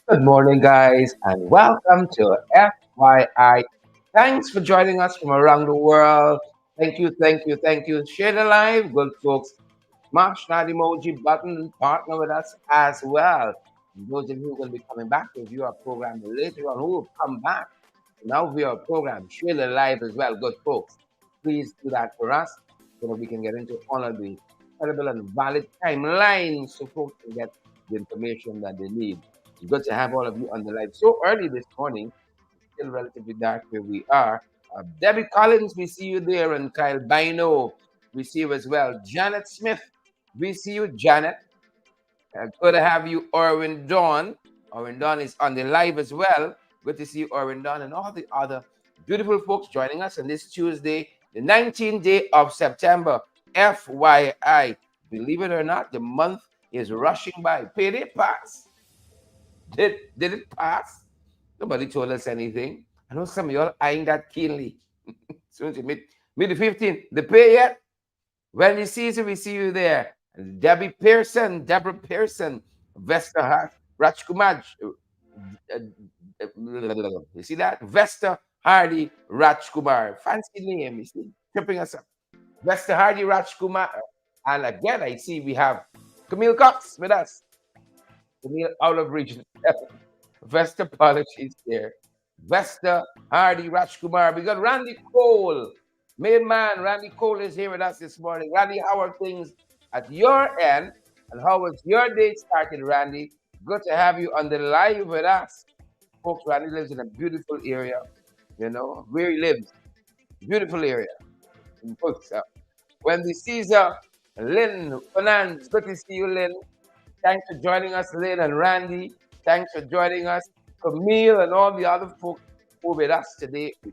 Good morning, guys, and welcome to FYI. Thanks for joining us from around the world. Thank you, thank you, thank you. Share the live, good folks. Smash that emoji button and partner with us as well. And those of you who are going to be coming back to view our program later on, who will come back to now view our program, share the live as well, good folks. Please do that for us so that we can get into all of the credible and valid timelines so folks can get the information that they need. It's good to have all of you on the live so early this morning. It's still relatively dark where we are. Debbie Collins, we see you there, and Kyle Bino, we see you as well. Janet Smith, we see you, Janet. Good to have you, Orwin Dawn. Orwin Dawn is on the live as well. Good to see you, Orwin Dawn, and all the other beautiful folks joining us on this Tuesday, the 19th day of September. FYI, believe it or not, the month is rushing by. Payday pass. Did it pass? Nobody told us anything. I know some of y'all eyeing that keenly. Soon to mid the 15th. The pay yet? When you see it, we see you there. Deborah Pearson, Vesta Rajkumar. You see that? Vesta Hardy Rajkumar. Fancy name, you see? Tripping us up. Vesta Hardy Rajkumar. And again, I see we have Camille Cox with us. Camille out of region. Vesta Apologies there. Vesta Hardy Rajkumar. We got Randy Cole. Main man, Randy Cole is here with us this morning. Randy, how are things at your end? And how was your day started, Randy? Good to have you on the live with us. Folks, Randy lives in a beautiful area, where he lives. Beautiful area. In folks, Wendy Caesar, Lynn Fernandez. Good to see you, Lynn. Thanks for joining us, Lynn and Randy. Thanks for joining us, Camille, and all the other folks who are with us today. We're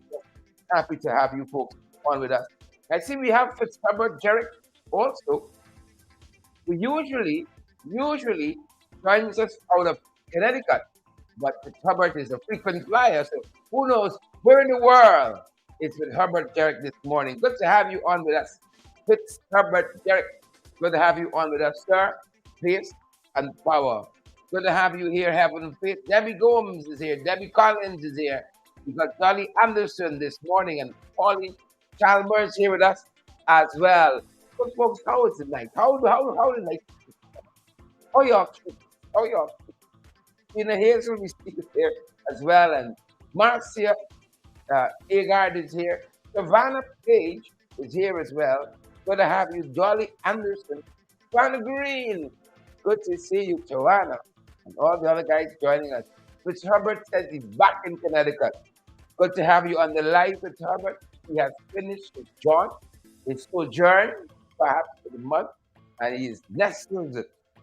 happy to have you folks on with us. I see we have Fitzherbert Jerrick also, who usually joins us out of Connecticut, but Fitzherbert is a frequent flyer, so who knows where in the world it's with Herbert Jerrick this morning. Good to have you on with us, Fitzherbert Jerrick. Good to have you on with us, sir. Peace and power. Good to have you here, Heaven and Faith. Debbie Gomes is here. Debbie Collins is here. We got Dolly Anderson this morning, and Pauline Chalmers here with us as well. Good folks, how is it night? How the night? How y'all? How y'all? Tina Hazel, we see you here as well, and Marcia Agard is here. Savannah Page is here as well. Good to have you, Dolly Anderson. Joanna Green. Good to see you, Joanna. And all the other guys joining us. Which Herbert says he's back in Connecticut. Good to have you on the live with Herbert. He has finished his jaunt, his sojourn, perhaps for the month, and he's nestled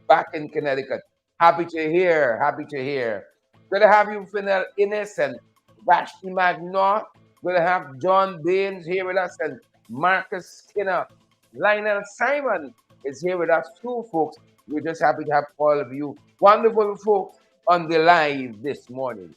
back in Connecticut. Happy to hear, happy to hear. Good to have you, Finel Innes and Vashti Magnaw. Good to have John Baines here with us and Marcus Skinner. Lionel Simon is here with us too, folks. We're just happy to have all of you wonderful folks on the live this morning.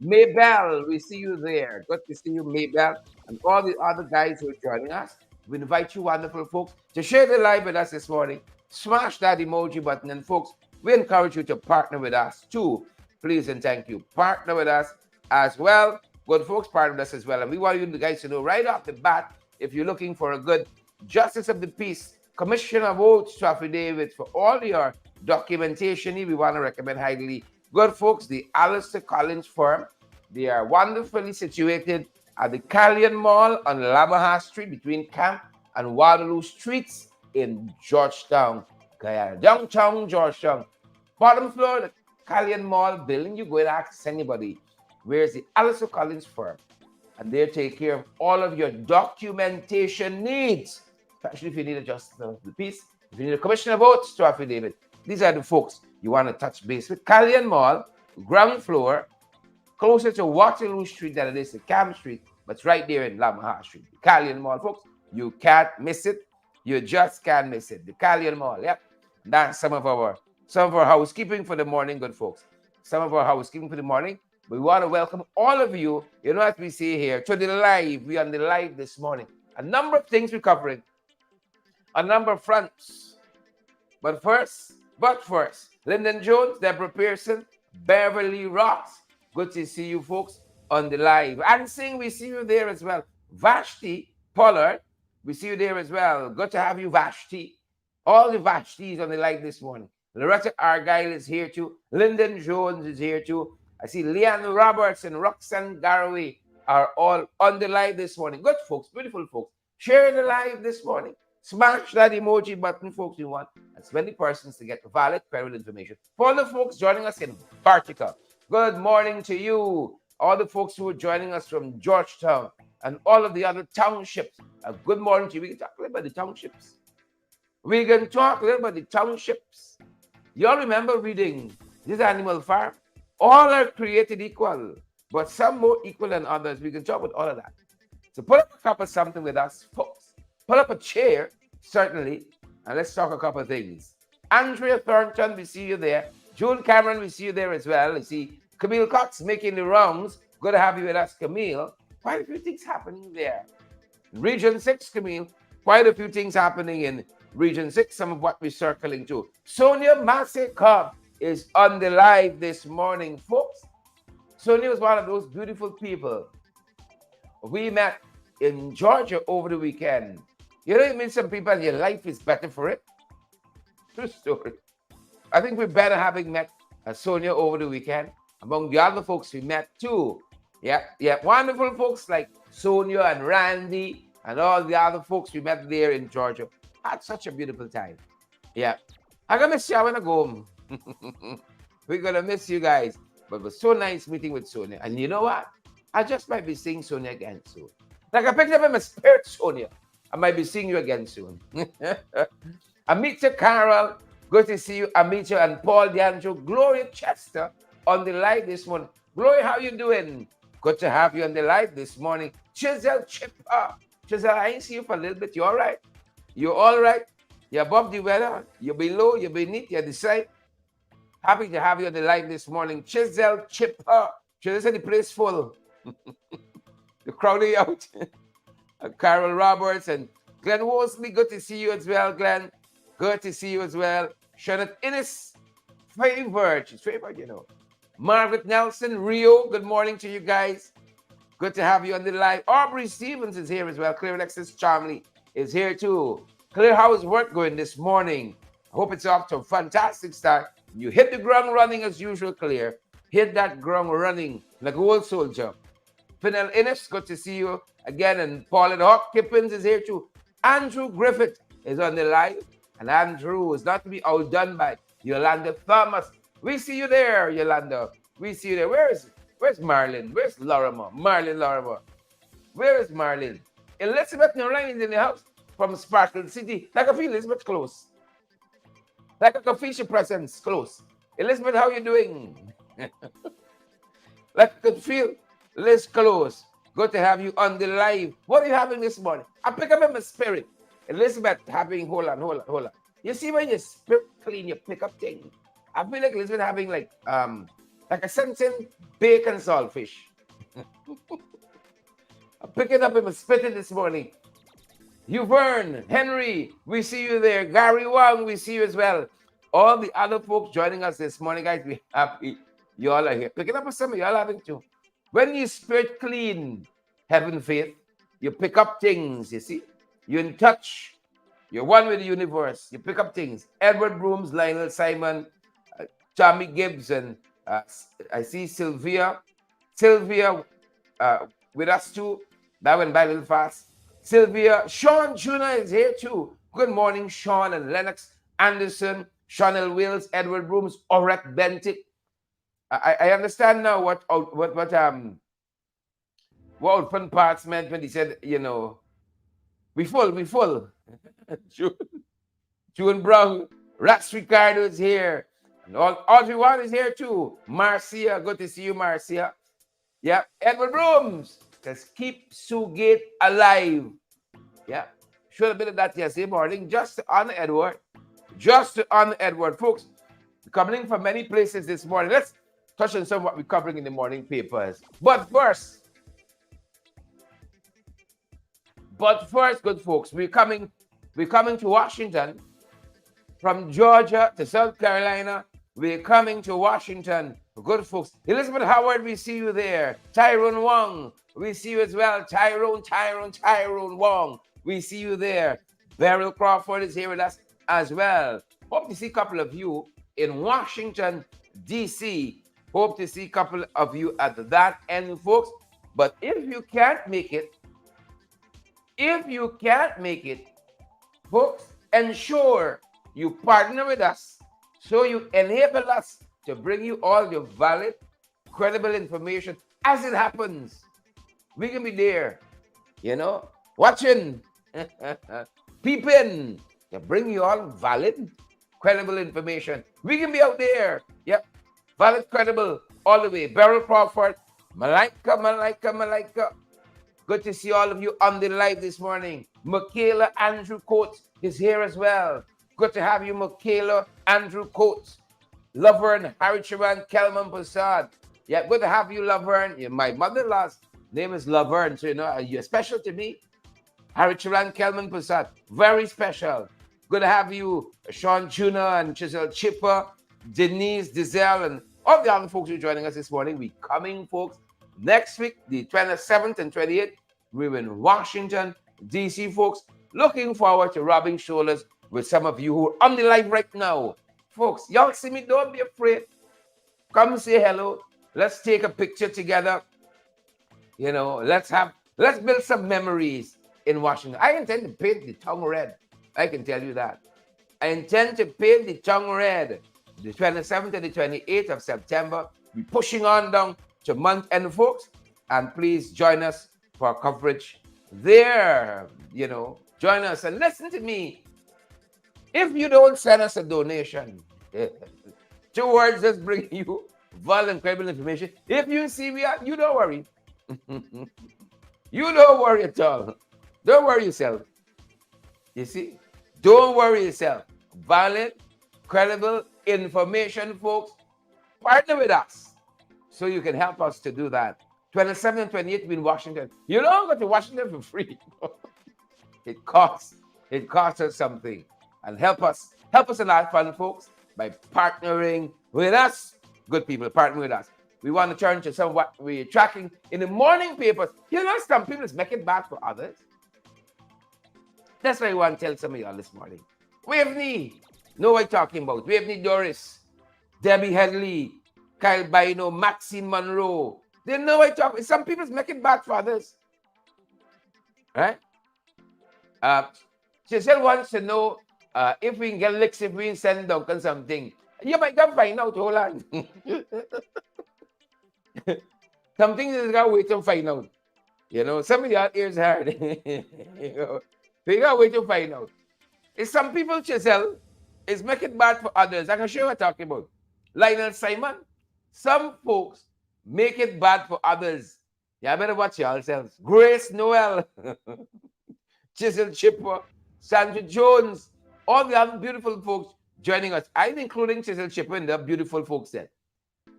Maybell, we see you there. Good to see you, Maybell, and all the other guys who are joining us. We invite you, wonderful folks, to share the live with us this morning. Smash that emoji button, and folks, we encourage you to partner with us too. Please and thank you. Partner with us as well. Good folks, partner with us as well. And we want you guys to know right off the bat, if you're looking for a good Justice of the Peace, Commissioner of Oaths to affidavit for all your documentation, we want to recommend highly. Good folks, the Alistair Collins firm. They are wonderfully situated at the Callion Mall on Lamaha Street between Camp and Waterloo Streets in Georgetown, Guyana. Downtown Georgetown. Bottom floor, the Callion Mall building. You go and ask anybody, where's the Alistair Collins firm? And they take care of all of your documentation needs, especially if you need a Justice of the Peace, if you need a Commissioner of Oaths to affidavit. These are the folks you want to touch base with. Callion Mall, ground floor, closer to Waterloo Street than it is to Camp Street, but it's right there in Lamaha Street. The Callion Mall, folks, you can't miss it. You just can't miss it. The Callion Mall, yep. That's some of our housekeeping for the morning, good folks. Some of our housekeeping for the morning. We want to welcome all of you, as we see here, to the live. We're on the live this morning. A number of things we're covering. A number of fronts. But first, Lyndon Jones, Deborah Pearson, Beverly Ross. Good to see you folks on the live. And Singh, we see you there as well. Vashti Pollard, we see you there as well. Good to have you, Vashti. All the Vashtis on the live this morning. Loretta Argyle is here too. Lyndon Jones is here too. I see Leanne Roberts and Roxanne Garraway are all on the live this morning. Good folks, beautiful folks. Share the live this morning. Smash that emoji button, folks. We want as many persons to get valid, credible information. For all the folks joining us in Bartica, good morning to you. All the folks who are joining us from Georgetown and all of the other townships, good morning to you. We can talk a little about the townships. We can talk a little about the townships. You all remember reading This Animal Farm? All are created equal, but some more equal than others. We can talk about all of that. So pull up a cup of something with us, folks. Pull up a chair, certainly, and let's talk a couple of things. Andrea Thornton, we see you there. June Cameron, we see you there as well. You see Camille Cox making the rounds. Good to have you with us, Camille. Quite a few things happening there. Region 6, Camille, quite a few things happening in Region 6, some of what we're circling to. Sonia Masekov is on the live this morning, folks. Sonia was one of those beautiful people we met in Georgia over the weekend. You know, you meet some people and your life is better for it. True story. I think we're better having met Sonia over the weekend. Among the other folks we met too. Yeah, wonderful folks like Sonia and Randy and all the other folks we met there in Georgia. Had such a beautiful time. Yeah. I'm going to miss you. I want to go home. We're going to miss you guys. But it was so nice meeting with Sonia. And you know what? I just might be seeing Sonia again soon. Like I picked up in my spirit, Sonia. I might be seeing you again soon. Amita Carol, good to see you. Amita and Paul DeAndrew. Gloria Chester on the live this morning. Gloria, how you doing? Good to have you on the live this morning. Chisel Chipper. Chisel, I ain't see you for a little bit. You all right? You all right? You're above the weather? You're below? You're beneath? You're the side? Happy to have you on the live this morning. Chisel Chipper. Chisel said the place full. The crowding out. Carol Roberts and Glenn Wolseley, good to see you as well, Glenn. Good to see you as well. Shannon Innes, favored. She's favored, you know. Margaret Nelson, Rio, good morning to you guys. Good to have you on the live. Aubrey Stevens is here as well. Claire Alexis Charmley is here too. Claire, how is work going this morning? I hope it's off to a fantastic start. You hit the ground running as usual, Claire. Hit that ground running like a old soldier. Fennel Innes, good to see you again. And Paulette Hawk Kippins is here too. Andrew Griffith is on the live. And Andrew is not to be outdone by Yolanda Thomas. We see you there, Yolanda. We see you there. Where's Marlon? Where's Lorimer? Marlon Lorimer. Where is Marlon? Elizabeth Narayan is in the house from Sparkle City. Like I feel Elizabeth close. Like I can feel your presence close. Elizabeth, how you doing? Like I could feel Liz close. Good to have you on the live. What are you having this morning? I pick up in my spirit. Elizabeth having, hold on. You see when your spirit clean, you pick up things. I feel like Elizabeth having like a sensing bacon saltfish. I pick it up in my spirit this morning. Uvern, Henry, we see you there. Gary Wang, we see you as well. All the other folks joining us this morning, guys, we're happy you all are here. Pick it up with some of you all having too. When your spirit clean, heaven, faith, you pick up things, you see. You're in touch. You're one with the universe. You pick up things. Edward Brooms, Lionel Simon, Tommy Gibbs, and I see Sylvia. Sylvia with us too. That went by a little fast. Sylvia. Sean Jr. is here too. Good morning, Sean and Lennox Anderson, Chanel Wills, Edward Brooms, Orette Bentic. I understand now what open parts meant when he said, you know, we full. June Brown, Rax Ricardo is here. And Audrey One is here too. Marcia, good to see you, Marcia. Yeah, Edward Brooms. Just keep Sugate alive. Yeah, should have been at that yesterday morning. Just to honor Edward. Folks, coming from many places this morning. Let's touch on some of what we're covering in the morning papers. But first, good folks, we're coming to Washington from Georgia to South Carolina We're coming to Washington. Good folks. Elizabeth Howard, we see you there. Tyrone Wong, we see you as well. Tyrone Wong, we see you there. Beryl Crawford is here with us as well. Hope to see a couple of you in Washington, D.C. Hope to see a couple of you at that end, folks. But if you can't make it, folks, ensure you partner with us so you enable us to bring you all your valid, credible information as it happens. We can be there, watching, peeping, to bring you all valid, credible information. We can be out there. Yep. Valid, credible, all the way. Beryl Crawford, Malika. Good to see all of you on the live this morning. Michaela Andrew Coates is here as well. Good to have you, Michaela Andrew Coates. Laverne, Harry Charan, Kelman Prasad. Yeah, good to have you, Laverne. Yeah, my mother-in-law's name is Laverne, so you're special to me. Harry Charan, Kelman Prasad, very special. Good to have you, Sean Tuna and Chisel Chipper, Denise Dizel, and all the other folks who are joining us this morning. We coming, folks. Next week, the 27th and 28th, we're in Washington, D.C., folks. Looking forward to rubbing shoulders with some of you who are on the live right now. Folks, y'all see me, don't be afraid. Come say hello. Let's take a picture together. Let's build some memories in Washington. I intend to paint the tongue red. I can tell you that. I intend to paint the tongue red. The 27th and the 28th of September. We're pushing on down to month end, folks. And please join us for coverage there. Join us and listen to me. If you don't send us a donation towards us bringing you valid and credible information, if you see me out, you don't worry. You don't worry at all. Don't worry yourself. You see? Don't worry yourself. Valid, credible information, folks. Partner with us so you can help us to do that. 27th and 28th in Washington. You don't go to Washington for free. It costs us something. And help us a lot, fun, folks, by partnering with us. Good people, partner with us. We want to turn to some of what we're tracking in the morning papers. Some people is making bad for others. That's why I want to tell some of y'all this morning. Waveney, know what I'm talking about. Waveney Doris, Debbie Headley, Kyle Bino, Maxine Monroe. They know what I'm talking about. Some people is making bad for others. Right? Giselle wants to know if we can get licks, if we can send down something. You might come find out. Hold on. Something is got to wait to find out. Some of y'all ears hard. We got to wait to find out. If some people, Giselle, is making bad for others, I can show you what I'm talking about. Lionel Simon, some folks make it bad for others. You better watch yourselves. Grace Noel, Chisel Chipper, Sandra Jones, all the other beautiful folks joining us. I'm including Chisel Chipper in the beautiful folks there.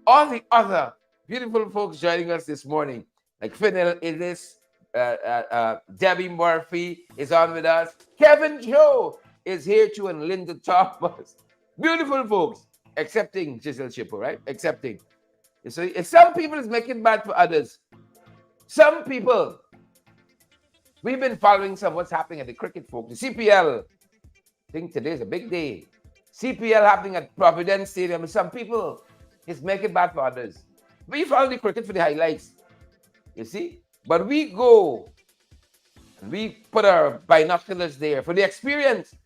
All the other beautiful folks joining us this morning, like Fidel Idris, Debbie Murphy is on with us. Kevin Joe is here too, and Linda Thomas. Beautiful folks, accepting Chisel Chipper, right? Accepting. So if some people is making bad for others, some people, we've been following what's happening at the cricket, folks. The CPL, I think today is a big day. CPL happening at Providence Stadium. Some people is making bad for others. We follow the cricket for the highlights, you see. But we go and we put our binoculars there for the experience.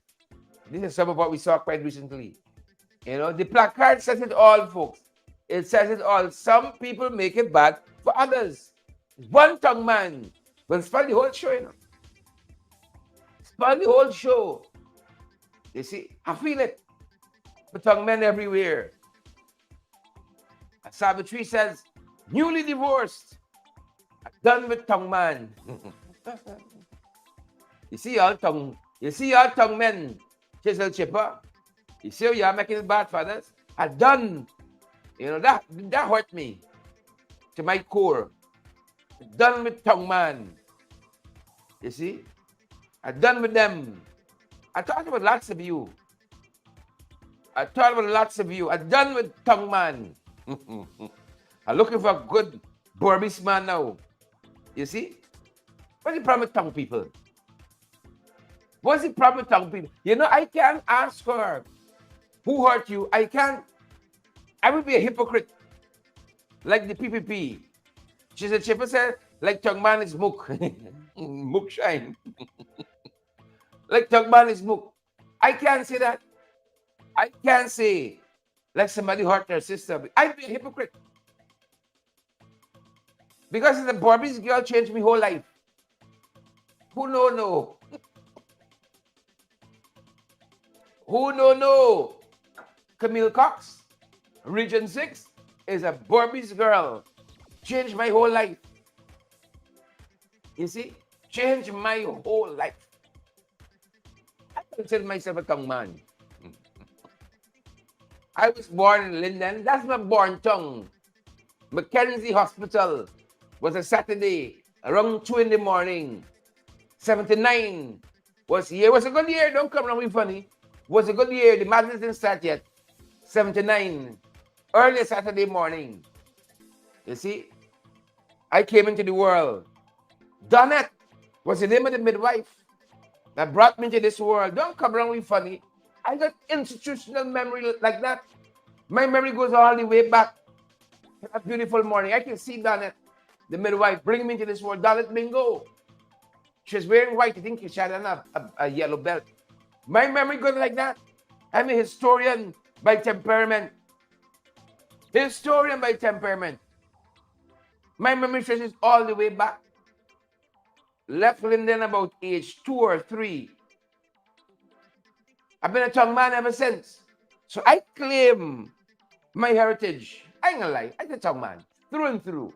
This is some of what we saw quite recently. The placard says it all, folks. It says it all. Some people make it bad for others. One tongue man will spoil the whole show, Spoil the whole show. You see, I feel it. The tongue men everywhere. Savitri says, newly divorced, done with tongue man. You see all tongue men, Chisel Chipper. You see how you're making it bad for others? I done. That hurt me to my core. Done with tongue man. You see? I done with them. I talked about lots of you. I thought about lots of you. I'm done with tongue man. I'm looking for a good Burmese man now. You see? What's the problem with tongue people? What's the problem with tongue people? You know, I can't ask her who hurt you. I can't. I would be a hypocrite. Like the PPP. She said, like tongue man is mook. Mook shine. Like tongue man is mook. I can't say that. I can't say like somebody hurt their sister. I'd be a hypocrite. Because the Burmese girl changed my whole life. Who no? Who no? Camille Cox, Region 6, is a Burmese girl. Changed my whole life. You see? Changed my whole life. I consider myself a tongue man. I was born in Linden. That's my born tongue. Mackenzie Hospital was a Saturday around 2 in the morning. 79 was year. Was a good year. Don't come around me funny. Was a good year. The madness didn't start yet. 79. Early Saturday morning. You see? I came into the world. Donette was the name of the midwife that brought me into this world. Don't come around me funny. I got institutional memory like that. My memory goes all the way back to that beautiful morning. I can see Donette, the midwife, bring me into this world. Donette Bingo. She was wearing white. I think she had a yellow belt. My memory goes like that. I'm a historian by temperament. Historian by temperament. My memory stretches all the way back. Left Linden about age 2 or 3. I've been a tongue man ever since. So I claim my heritage. I ain't gonna lie, I'm a tongue man, through and through.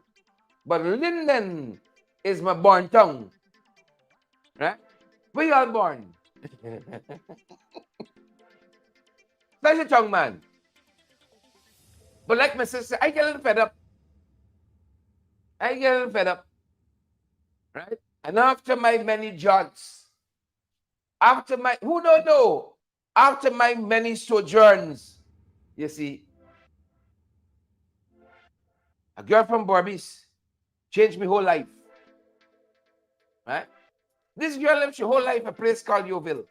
But Linden is my born tongue. Right? Where you all born? That's a tongue man. But like my sister, I get a little fed up. Right? And after my many jaunts, after my, who don't know, after my many sojourns, you see, a girl from Barbies changed my whole life. Right? This girl lived her whole life in a place called Yeovil.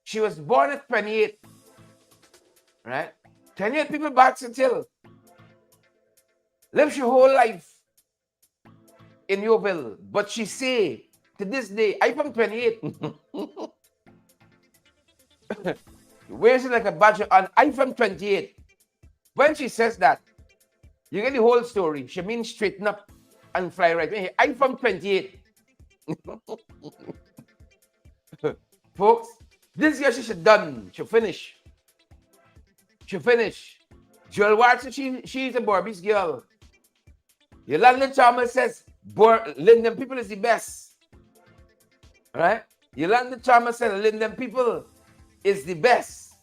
She was born at 28. Right? 28 people back until. Lived her whole life in Yeovil. But she say, to this day, I from 28. Wears it like a badge on. I from 28. When she says that, you get the whole story. She means straighten up and fly right. I from 28. Folks, this year she should done. She'll finish. Joel Watson, she's a Barbies girl. Yolanda Chalmers says, Linden people is the best. Right? Yolanda Chalmers says, Linden people is the best.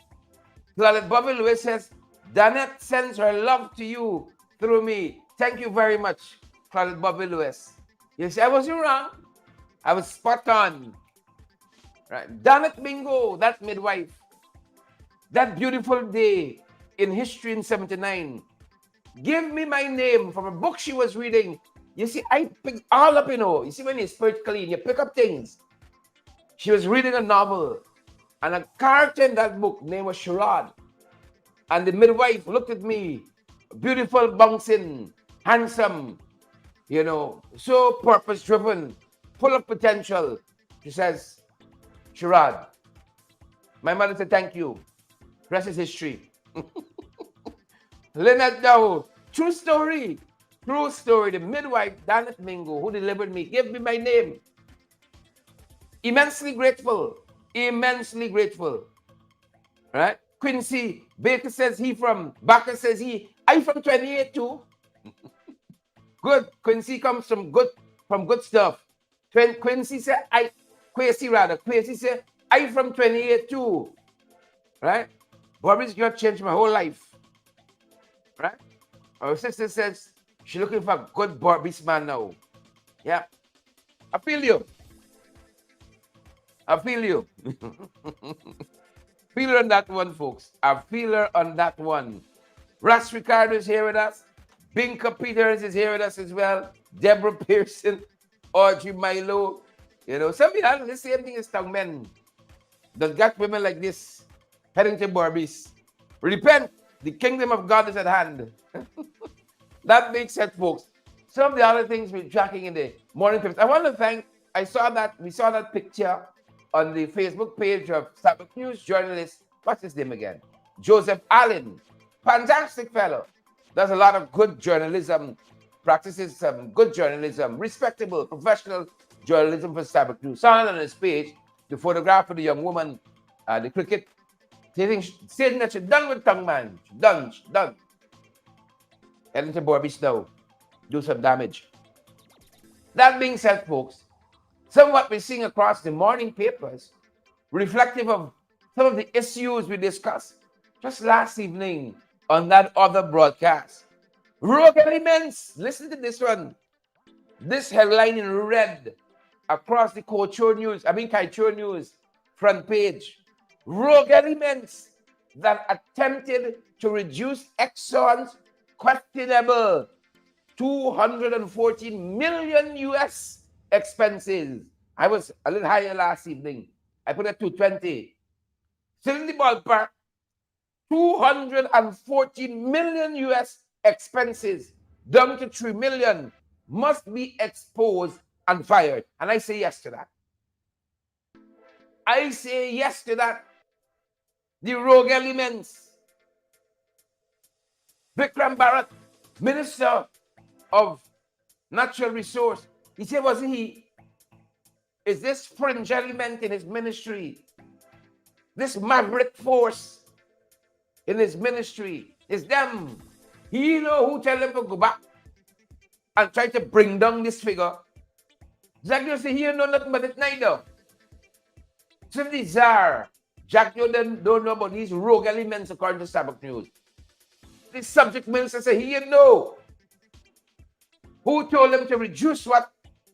Claudette Bobby Lewis says, Donette sends her love to you through me. Thank you very much, Claudette Bobby Lewis. You see, I wasn't wrong. I was spot on. Right? Donette Bingo, that midwife. That beautiful day in history in 79. Give me my name from a book she was reading. You see, I picked all up, You see, when your spirit clean, you pick up things. She was reading a novel. And a character in that book, name was Sherrod. And the midwife looked at me. Beautiful, bouncing, handsome, so purpose-driven, full of potential. She says, Sherrod, my mother said, thank you. Rest is history. Lynette Dow, true story. The midwife, Donette Mingo, who delivered me, gave me my name. Immensely grateful. Right? Quincy Baker says Baker says I from 28 too. Good. Quincy comes from good stuff. Quincy said Quincy said I from 28 too. Right? Bobby's girl changed my whole life. Right? Our sister says she's looking for a good Bobby's man now. Yeah. I feel you. Feeler on that one, folks. A feeler on that one. Russ Ricardo is here with us. Binka Peters is here with us as well. Deborah Pearson, Audrey Milo. You know, some people, the same thing as tongue men. That got women like this heading to Barbies. Repent, the kingdom of God is at hand. That makes sense, folks. Some of the other things we're tracking in the morning papers. I want to thank, we saw that picture on the Facebook page of Sabbath News journalist, what's his name again? Joseph Allen. Fantastic fellow. Does a lot of good journalism, practices some good journalism, respectable, professional journalism for Sabbath News. Saw on his page the photograph of the young woman, the cricket, saying that she's done with tongue man. She's done. Heading to Barbies now. Do some damage. That being said, folks, some of what we're seeing across the morning papers, reflective of some of the issues we discussed just last evening on that other broadcast. Rogue elements. Listen to this one. This headline in red across the Kaichur News front page. Rogue elements that attempted to reduce Exxon's questionable 214 million US expenses. I was a little higher last evening. I put it 220. Still in the ballpark. 214 million US expenses down to 3 million must be exposed and fired. And I say yes to that. I say yes to that. The rogue elements. Vikram Bharat, Minister of Natural Resource. He said, wasn't he? Is this fringe element in his ministry? This maverick force in his ministry is them. He know who tell them to go back and try to bring down this figure. Jack you say he know nothing but it neither. So the czar, Jack you don't know about these rogue elements according to Sabbath News. The subject minister say he know. Who told him to reduce what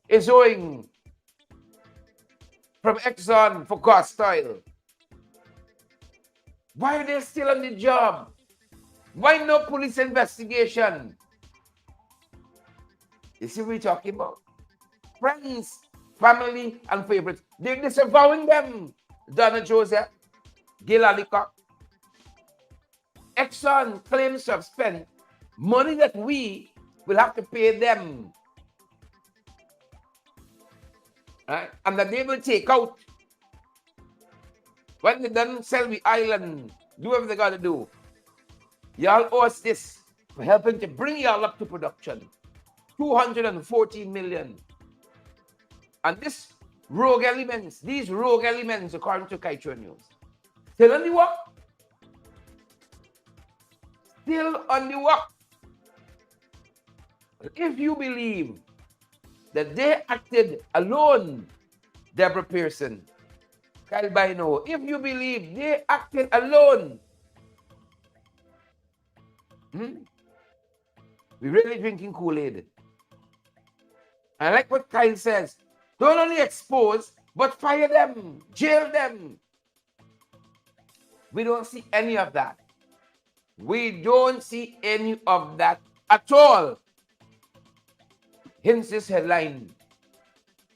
is owing from Exxon for cost oil? Why are they still on the job? Why no police investigation? You see what we're talking about? Friends, family, and favorites. They're disavowing them. Donna Joseph, Gil Alicock. Exxon claims to have spent money that we will have to pay them. Right? And that they will take out. When they done sell the island, do whatever they got to do. Y'all owe us this for helping to bring y'all up to production. 214 million. And these rogue elements, according to Kaichur News, still on the work. Still on the work. If you believe that they acted alone, Deborah Pearson, Kyle Bino, if you believe they acted alone, we're really drinking Kool-Aid. I like what Kyle says. Don't only expose, but fire them, jail them. We don't see any of that. We don't see any of that at all. Hence this headline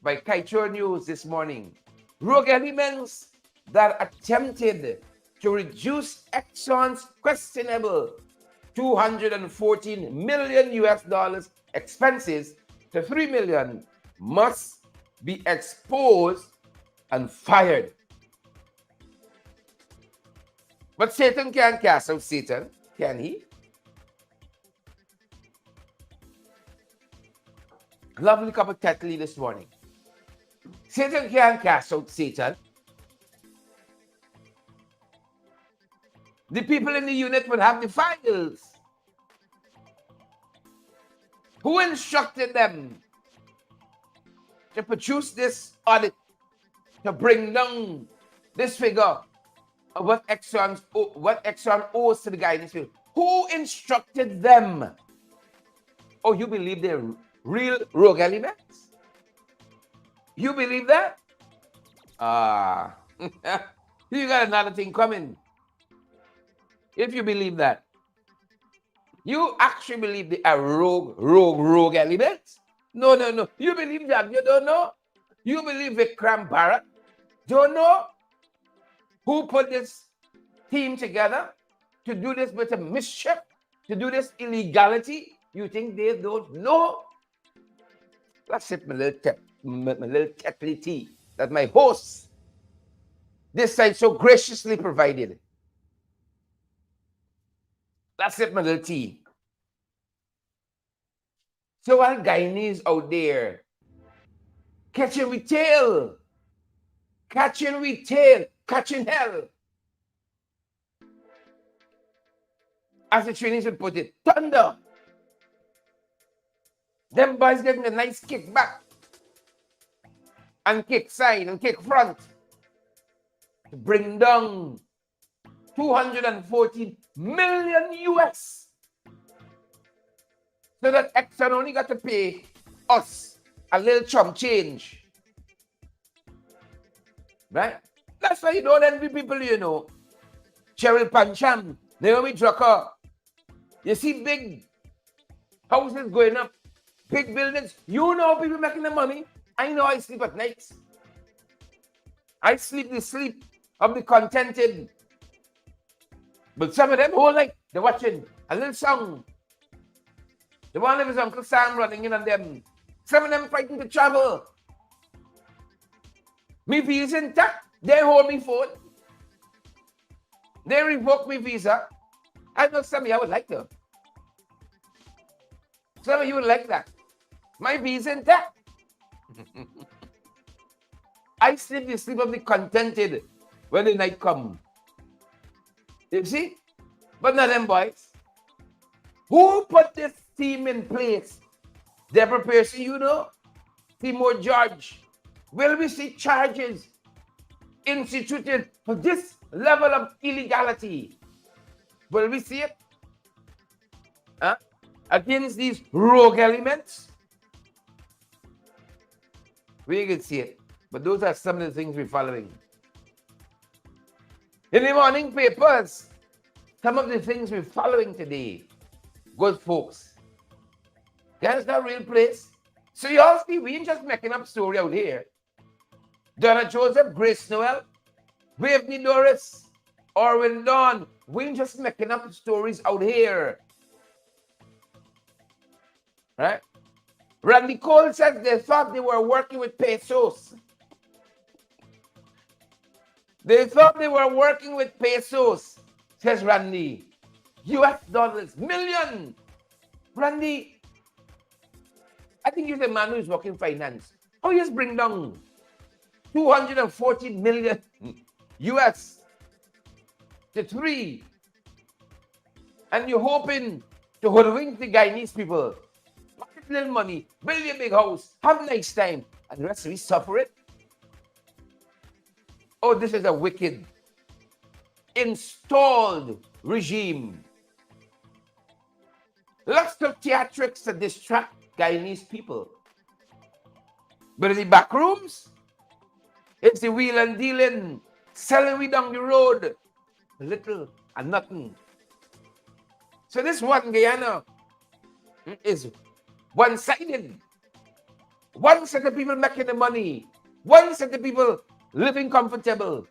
by Kaichur News this morning. Rogue elements that attempted to reduce Exxon's questionable 214 million US dollars expenses to 3 million must be exposed and fired. But Satan can't cast out Satan, can he? Lovely cup of Tetley this morning. Satan can't cast out Satan. The people in the unit would have the files. Who instructed them to produce this audit, to bring down this figure of what Exxon owes to the guy in this field? Who instructed them? Oh, you believe they're real rogue elements? You believe that? You got another thing coming. If you believe that, you actually believe they are rogue elements? No. You believe that? You don't know? You believe Vikram Bharat? Don't know who put this team together to do this bit of mischief, to do this illegality? You think they don't know? That's it, my little kettle tea that my hosts this side so graciously provided. That's it, my little tea. So while Guyanese out there catching with tail, catching hell, as the Chinese would put it, thunder. Them boys getting a nice kick back and kick side and kick front to bring down 214 million US. So that Exxon only got to pay us a little chump change. Right? That's why you don't envy people, you know. Cheryl Pancham, Naomi Drucker. You see big houses going up, big buildings. You know people making the money. I know I sleep at night. I sleep the sleep of the contented. But some of them whole night, they're watching a little song. They want to have his Uncle Sam running in on them. Some of them fighting to travel. Me visa intact. They hold me phone. They revoke me visa. I know some of you would like to. Some of you would like that. My visa intact. I sleep the sleep of the contented when the night comes. You see? But not them boys. Who put this team in place? Deborah Pearson, you know? Timor George. Will we see charges instituted for this level of illegality? Will we see it? Huh? Against these rogue elements? We can see it. But those are some of the things we're following. In the morning papers, some of the things we're following today. Good folks. That's not real place. So you all see, we ain't just making up story out here. Donna Joseph, Grace Noel, Waveney Norris, Orwin Dawn, we ain't just making up stories out here. Right? Randy Cole said they thought they were working with pesos. They thought they were working with pesos, says Randy. US dollars, million. Randy, I think you're the man who's working finance. How you just bring down 240 million US to 3? And you're hoping to hoodwink the Guyanese people. Pocket little money, build a big house, have a nice time, and the rest of we suffer it. Oh, this is a wicked, installed regime. Lots of theatrics to distract Guyanese people. But in the back rooms, it's the wheel and dealing, selling we down the road, a little and nothing. So this one Guyana is one-sided. One set of people making the money. One set of people living comfortable.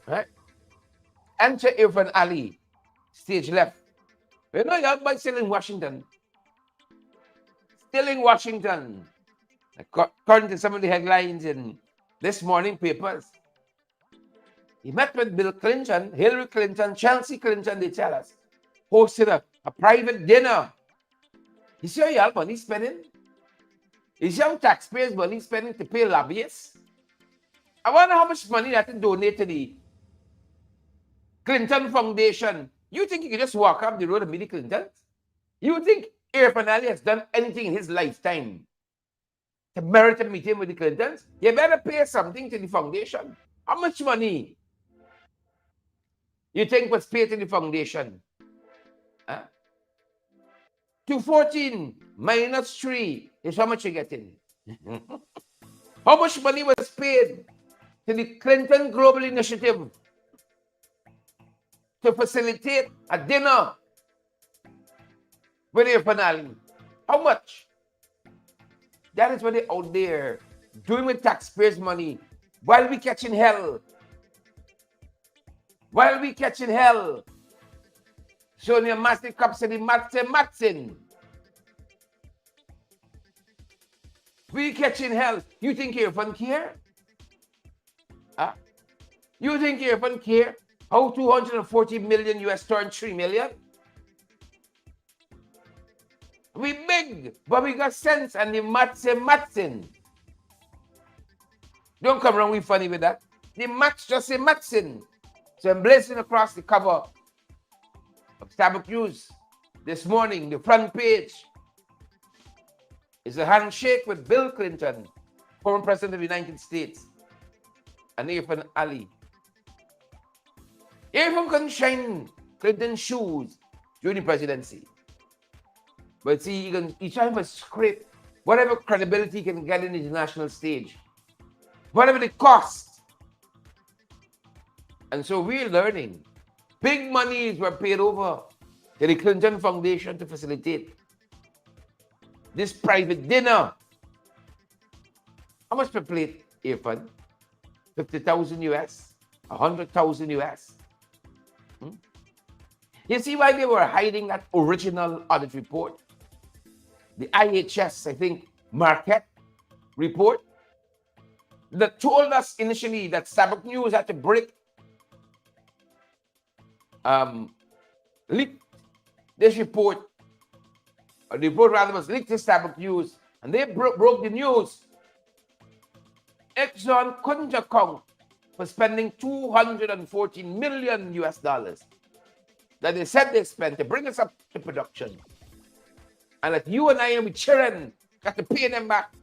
Right? Enter Irfan Ali, stage left. You know, young boy still in Washington. Still in Washington. According to some of the headlines in this morning papers. He met with Bill Clinton, Hillary Clinton, Chelsea Clinton, they tell us. Hosted a private dinner. You see how y'all money spending? You see how taxpayers' money spending to pay lobbyists? I wonder how much money that to donate to the Clinton Foundation. You think you can just walk up the road and meet the Clintons? You think Irfan Ali has done anything in his lifetime to merit a meeting with the Clintons? You better pay something to the foundation. How much money you think was paid to the foundation? Huh? 214 minus 3 is how much you're getting. How much money was paid to the Clinton Global Initiative to facilitate a dinner with their finale. How much? That is what they're out there doing with taxpayers' money while we catching hell. While we catching hell. Showing your massive cups of the Matson. We catching hell. You think you're fun care? Huh? You think you're fun care? How 240 million US turned 3 million? We big, but we got sense and the Matson. Don't come around with funny with that. The match just say Matson. So I'm blazing across the cover of Starbucks News this morning, the front page is a handshake with Bill Clinton, former president of the United States, and Irfan Ali. Irfan couldn't shine Clinton's shoes during the presidency. But see, he's trying to scrape whatever credibility he can get in the international stage, whatever the cost. And so we're learning. Big monies were paid over to the Clinton Foundation to facilitate this private dinner. How much per plate, Irfan? 50,000 US? 100,000 US? You see why they were hiding that original audit report? The IHS, I think, market report that told us initially that Starbucks News had to leak this report. The report rather was leaked to Starbucks News, and they broke the news. Exxon couldn't account for spending 214 million US dollars that they said they spent to bring us up to production. And that you and I and we children got to pay them back.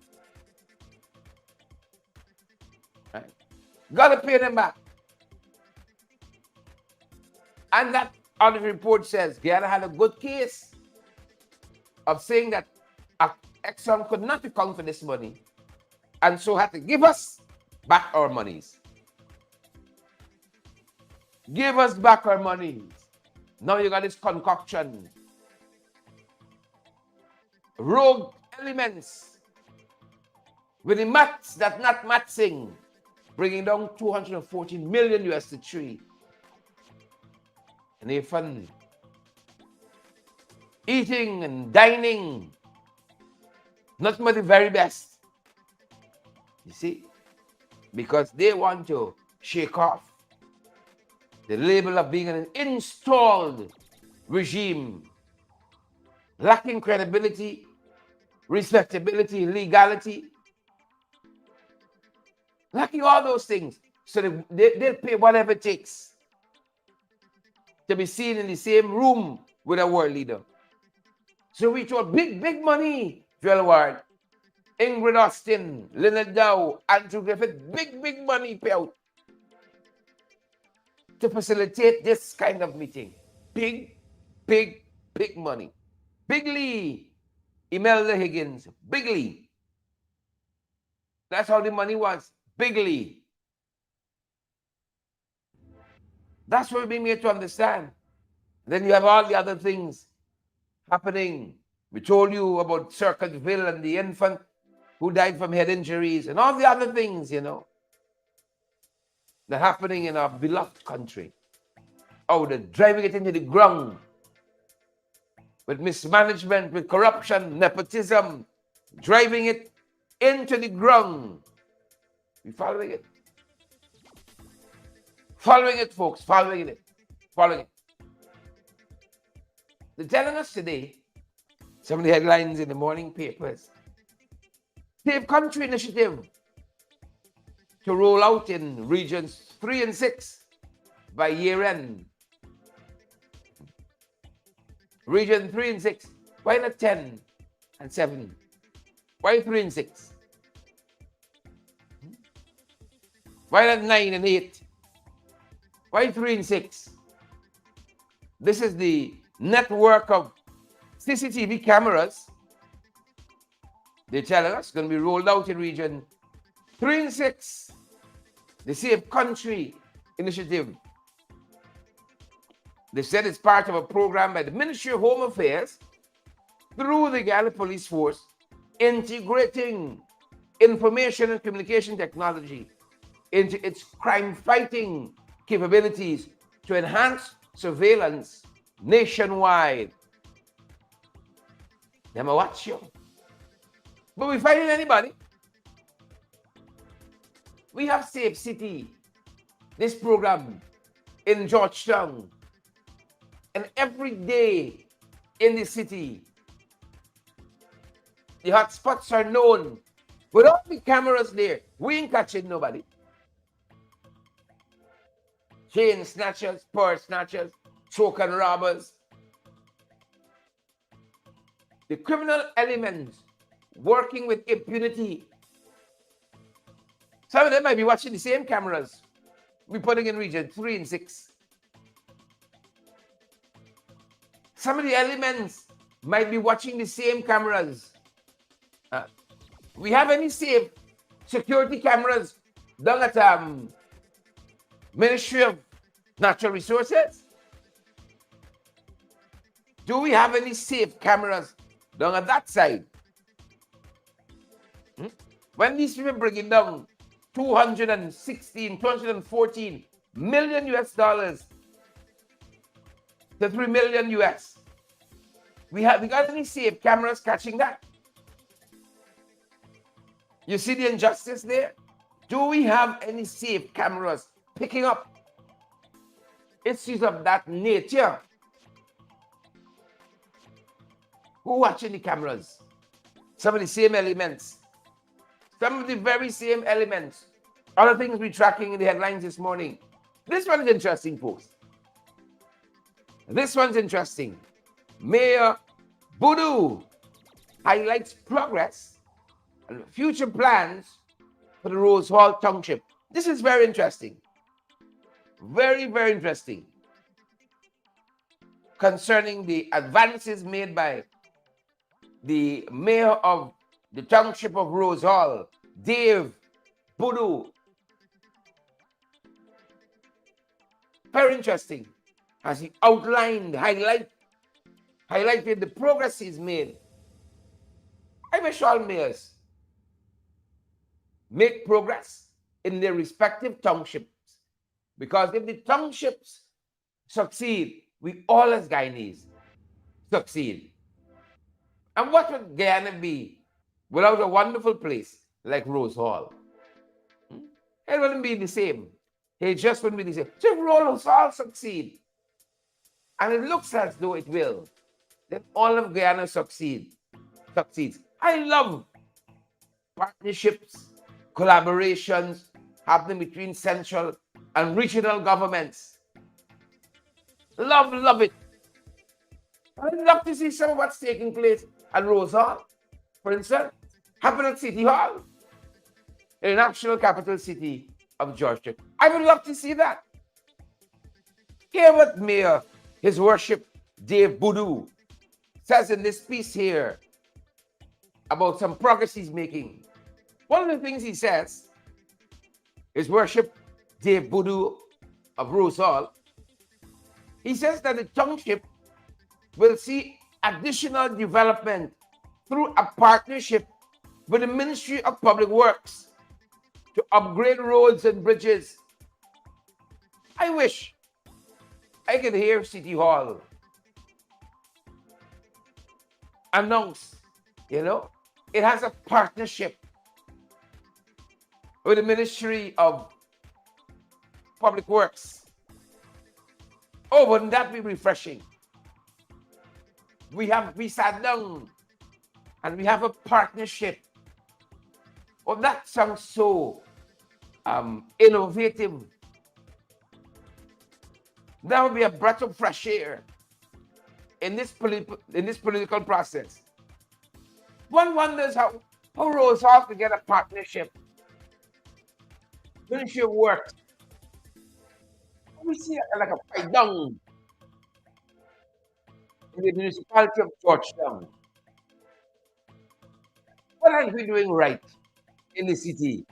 Right? Got to pay them back. And that audit report says Guyana had a good case of saying that Exxon could not account for this money and so had to give us back our monies. Give us back our monies. Now you got this concoction. Rogue elements with the maths that not matching, bringing down 214 million US to 3. And they're fun. Eating and dining, not but the very best. You see? Because they want to shake off the label of being an installed regime, lacking credibility, respectability, legality, lacking all those things. So they'll pay whatever it takes to be seen in the same room with a world leader. So we told big money, Joel Ward, Ingrid Austin, Leonard Dow, Andrew Griffith, big money payout to facilitate this kind of meeting. Big money. Bigly. Imelda Higgins, bigly. That's how the money was, bigly. That's what we're being made to understand. Then you have all the other things happening. We told you about Circuitville and the infant who died from head injuries and all the other things, you know, that are happening in our beloved country. Oh, they're driving it into the ground. With mismanagement, with corruption, nepotism, driving it into the ground. We following it. Following it, folks. Following it. They're telling us today, some of the headlines in the morning papers, Safe Country Initiative to roll out in regions 3 and 6 by year end. Region 3 and 6. Why not 10 and 7? Why 3 and 6? Why not 9 and 8? Why 3 and 6? This is the network of CCTV cameras. They're telling us going to be rolled out in region 3 and 6 The Safe Country initiative. They said it's part of a program by the Ministry of Home Affairs through the Guyana Police Force, integrating information and communication technology into its crime-fighting capabilities to enhance surveillance nationwide. Them a watch you. But we finding anybody. We have Safe City, this program in Georgetown. And every day in the city, the hotspots are known. With all the cameras there, we ain't catching nobody. Chain snatchers, purse snatchers, token robbers. The criminal elements working with impunity. Some of them might be watching the same cameras we're putting in region 3 and 6. Some of the elements might be watching the same cameras. We have any safe security cameras down at Ministry of Natural Resources? Do we have any safe cameras down at that side? When these people bringing down 214 million US dollars to 3 million US, we got any safe cameras catching that? You see the injustice there? Do we have any safe cameras picking up issues of that nature? Who watching the cameras? Some of the same elements. Some of the very same elements. Other things we're tracking in the headlines this morning. This one is interesting, folks. This one's interesting. Mayor Boodoo highlights progress and future plans for the Rose Hall Township. This is very interesting. Very, very interesting. Concerning the advances made by the mayor of the Township of Rose Hall, Dave Boodoo. Very interesting. As he outlined, highlighted the progress he's made. I wish all mayors make progress in their respective townships. Because if the townships succeed, we all as Guyanese succeed. And what would Guyana be without a wonderful place like Rose Hall? It wouldn't be the same. It just wouldn't be the same. So if Rose Hall succeed, and it looks as though it will, then all of Guyana succeeds. I love partnerships, collaborations happening between central and regional governments. Love it. I'd love to see some of what's taking place at Rose Hall, for instance, happen at City Hall, in the national capital city of Georgia. I would love to see that. Hear what Mayor, His Worship Dave Boodoo, says in this piece here about some progress he's making. One of the things he says, His Worship Dave Boodoo of Rose Hall, he says that the township will see additional development through a partnership with the Ministry of Public Works to upgrade roads and bridges. I wish I could hear City Hall announce, it has a partnership with the Ministry of Public Works. Oh, wouldn't that be refreshing? We sat down and we have a partnership. Oh, that sounds so innovative. That would be a breath of fresh air in this political process. One wonders how Rose Hall could get a partnership. Ministry of Works. We see like a fight down in the municipality of Georgetown. What are we doing right in the city?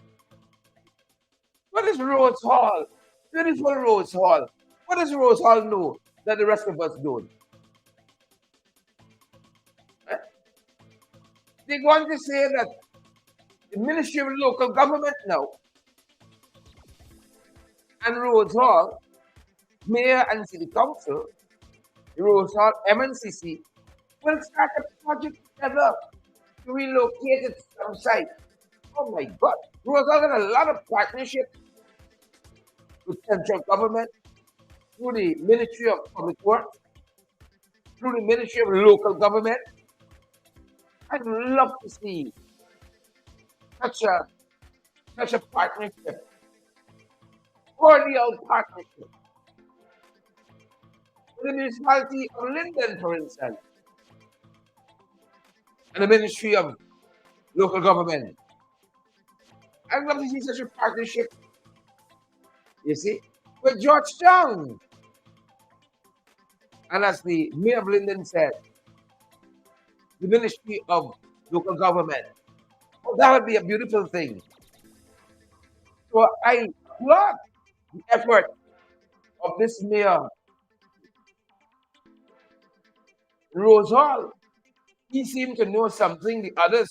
What is Rose Hall? Beautiful Rose Hall. What does Rose Hall know that the rest of us don't? Eh? They want to say that the Ministry of Local Government now and Rose Hall, Mayor and City Council, Rose Hall, MNCC, will start a project together to relocate it to some site. Oh my God. Rose Hall got a lot of partnership with central government, through the Ministry of Public Works, through the Ministry of Local Government. I'd love to see such a partnership, cordial partnership with the municipality of Linden, for instance, and the Ministry of Local Government. I'd love to see such a partnership, you see, with Georgetown. And as the Mayor of Linden said, the Ministry of Local Government. Oh, that would be a beautiful thing. So I applaud the effort of this Mayor Rose Hall. He seemed to know something the others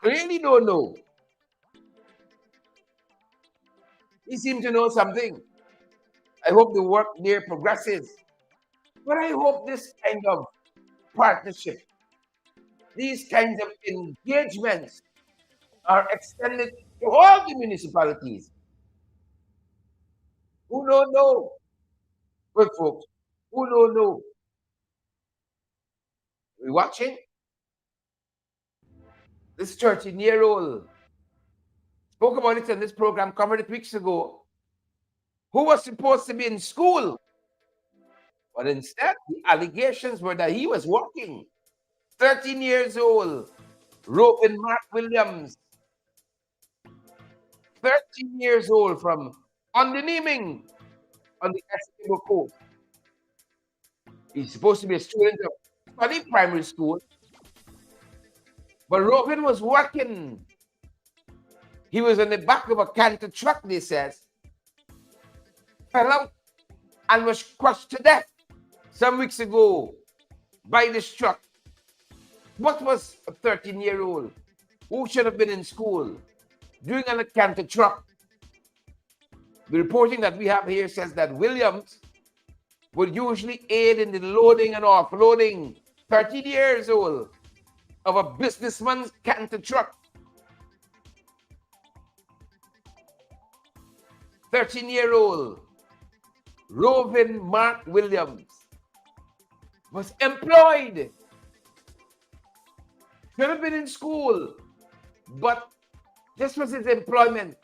clearly don't know. He seemed to know something. I hope the work there progresses. But I hope this kind of partnership, these kinds of engagements are extended to all the municipalities who don't know. Good folks, who don't know. We watching? This 13-year-old spoke about it in this program, covered it weeks ago, who was supposed to be in school. But instead, the allegations were that he was working. 13 years old, Robin Mark Williams, 13 years old, from Underneming on the Essex Coast. He's supposed to be a student of study primary school, but Robin was working. He was in the back of a canter truck, they says, fell out and was crushed to death some weeks ago by this truck. What was a 13-year-old who should have been in school doing on a canter truck? The reporting that we have here says that Williams would usually aid in the loading and offloading, 13 years old, of a businessman's canter truck. 13-year-old Robin Mark Williams was employed. Should have been in school, but this was his employment.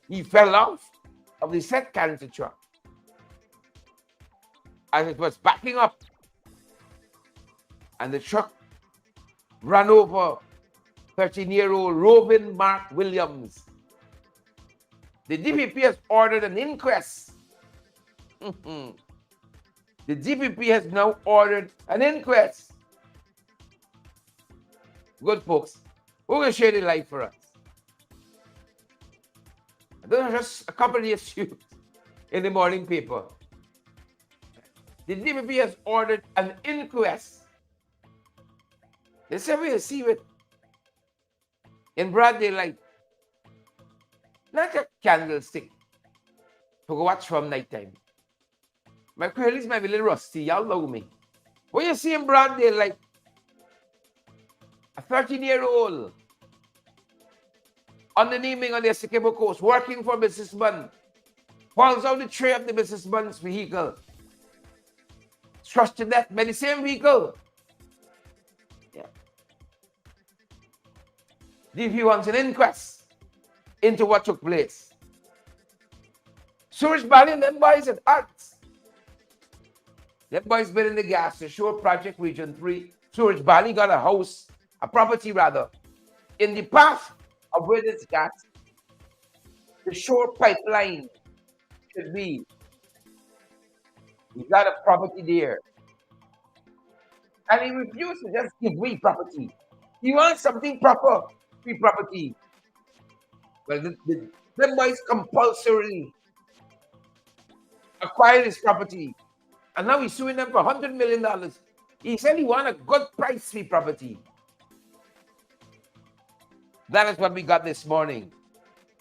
He fell off of the said canter truck as it was backing up, and the truck ran over 13-year-old Robin Mark Williams. The DPP has ordered an inquest. The DPP has now ordered an inquest. Good folks, who will share the light for us? Those are just a couple of issues in the morning paper. The DPP has ordered an inquest. They say we'll see it in broad daylight. Not a candlestick to go watch from nighttime. My curlies might be a little rusty, y'all know me. When you see in broad daylight, a 13-year-old on the naming on the Essequibo Coast, working for a businessman, falls out the tray of the businessman's vehicle, crushed to death by the same vehicle. Yeah. DP wants an inquest into what took place. Suraj Bali and them boys at Arts. Them boys been in the gas to show Project Region 3. Suraj Bali got a house, a property rather, in the path of where this gas, the shore pipeline should be. He got a property there. And he refused to just give away property. He wants something proper, free property. Well, Them boys compulsorily acquired his property. And now he's suing them for $100 million. He said he won a good price fee property. That is what we got this morning.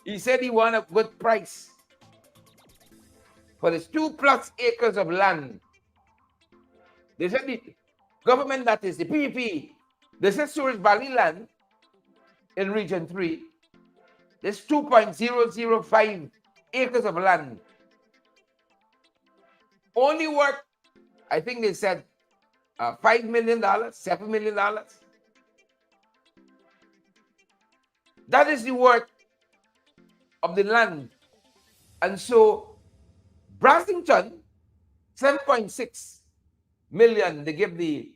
He said he won a good price for this 2+ acres of land. They said the government, that is the PPP, they said Suraj Valley land in Region 3, there's 2.005 acres of land. Only worth, I think they said, $5 million, $7 million. That is the worth of the land. And so, Brassington, 7.6 million, they give the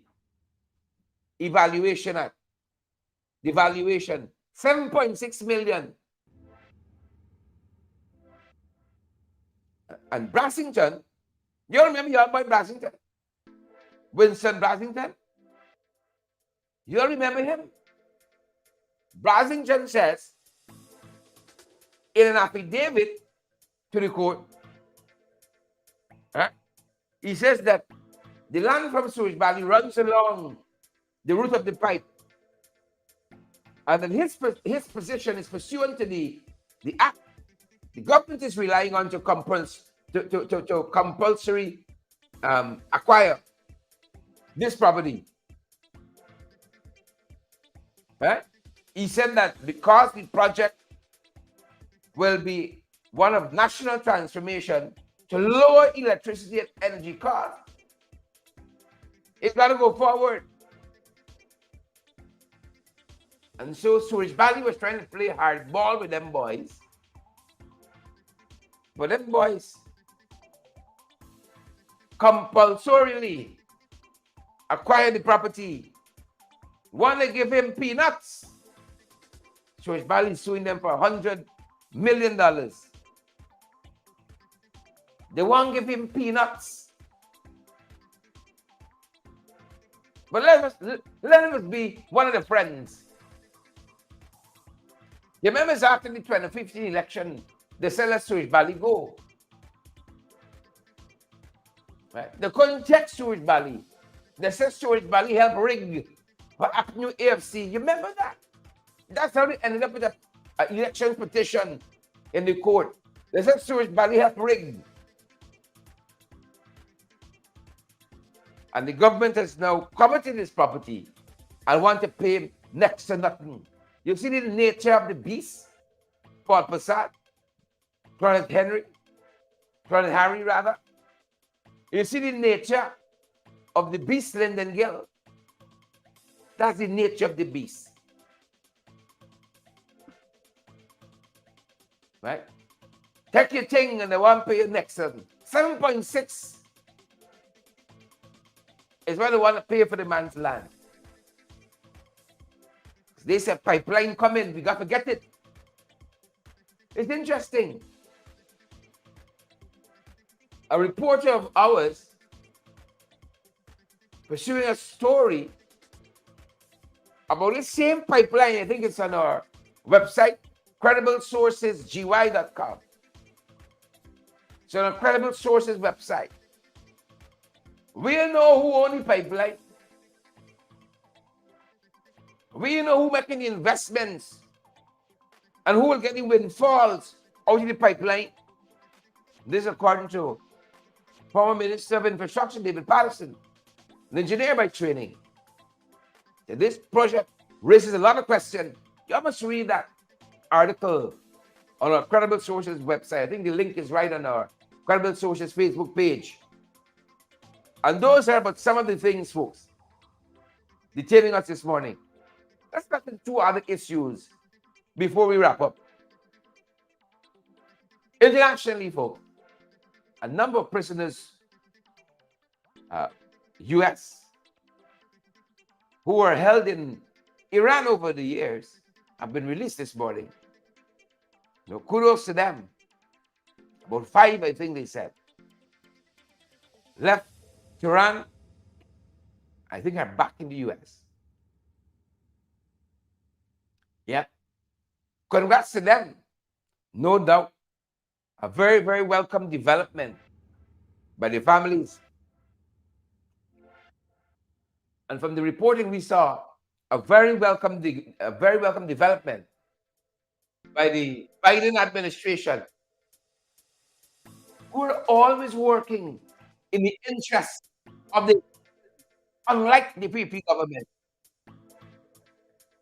evaluation at. The valuation, 7.6 million. And Brassington, you remember your boy Brassington? Winston Brassington? You all remember him? Brassington says in an affidavit to the court, he says that the land from Suraj Valley runs along the route of the pipe, and that his position is pursuant to the act. The government is relying on to compulsory acquire this property. He said that because the project will be one of national transformation to lower electricity and energy costs, it's got to go forward. And so Suraj Valley was trying to play hardball with them boys. But them boys compulsorily acquired the property. Want to give him peanuts. Suraj Valley is suing them for $100 million. They won't give him peanuts. But let us be one of the friends. You remember after the 2015 election, they said let Suraj Valley go. Right? They couldn't check Suraj Valley. They said Suraj Valley helped rig for New AFC. You remember that? That's how they ended up with an election petition in the court. They said Suraj Valley helped rig. And the government has now coveted this property and want to pay him next to nothing. You see the nature of the beast? Paul Passat, Colonel Harry rather. You see the nature of the beast, Lyndon Gill? That's the nature of the beast. Right? Take your thing and they want to pay you next to 7.6 is what they want to pay for the man's land. They said pipeline coming, we got to get it. It's interesting. A reporter of ours pursuing a story about this same pipeline. I think it's on our website, crediblesourcesgy.com. It's on our Credible Sources website. We know who owns the pipeline. We know who making the investments and who will get the windfalls out of the pipeline. This according to former Minister of Infrastructure, David Patterson, an engineer by training. This project raises a lot of questions. You must read that article on our Credible Sources website. I think the link is right on our Credible Sources Facebook page. And those are but some of the things, folks, detailing us this morning. Let's get into two other issues before we wrap up. Internationally, folks, a number of prisoners, U.S., who were held in Iran over the years, have been released this morning. Kudos to them. About 5, I think they said, left Iran, I think are back in the U.S. Yep. Congrats to them. no doubt, a very, very welcome development by the families. And from the reporting we saw, a very welcome development by the Biden administration, who are always working in the interest of the, unlike the PP government,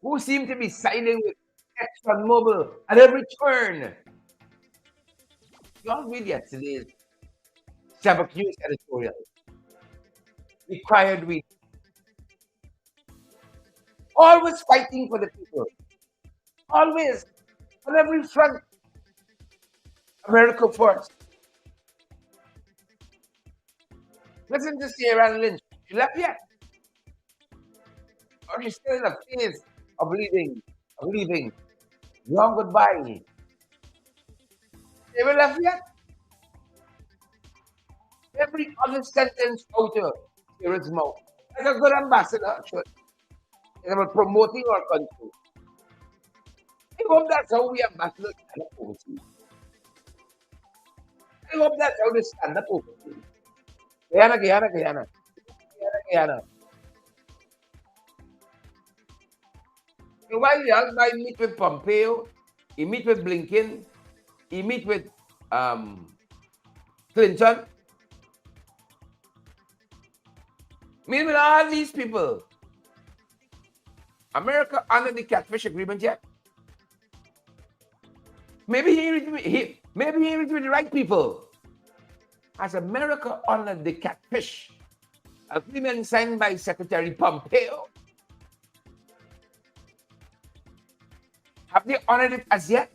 who seem to be siding with ExxonMobil at every turn. You all read yesterday's Sept News editorial. Required read. Always fighting for the people. Always. On every front. America first. Listen to Sarah Lynch. She left yet? Or she's still in a phase of leaving. Long goodbye. Never left yet? Every other sentence out of Sarah's mouth. Like a good ambassador, should. About promoting our country. I hope that's how we ambassadors stand up overseas. I hope that's how they stand up overseas. Guyana. So while the other guy meet with Pompeo, he meet with Blinken, he meet with Clinton. Meet with all these people. America under the catfish agreement yet? Maybe he reached with the right people. As America under the catfish agreement signed by Secretary Pompeo, have they honored it as yet?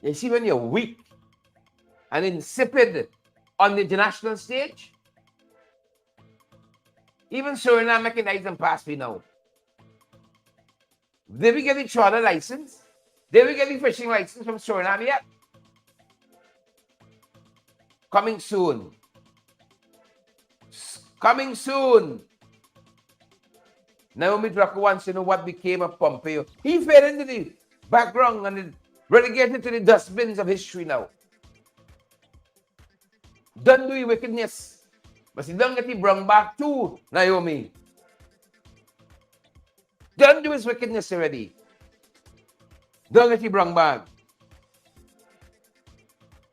You see, when you're weak and insipid on the international stage, even Suriname recognized them past me now. Did we get the trawler license? Did we get the fishing license from Suriname yet? Coming soon. Coming soon. Naomi Draco wants to know what became of Pompeo. He fell into the background and relegated to the dustbins of history now. Don't do wickedness. But he don't get it brought back to Naomi. Don't do his wickedness already. Don't get it brought back.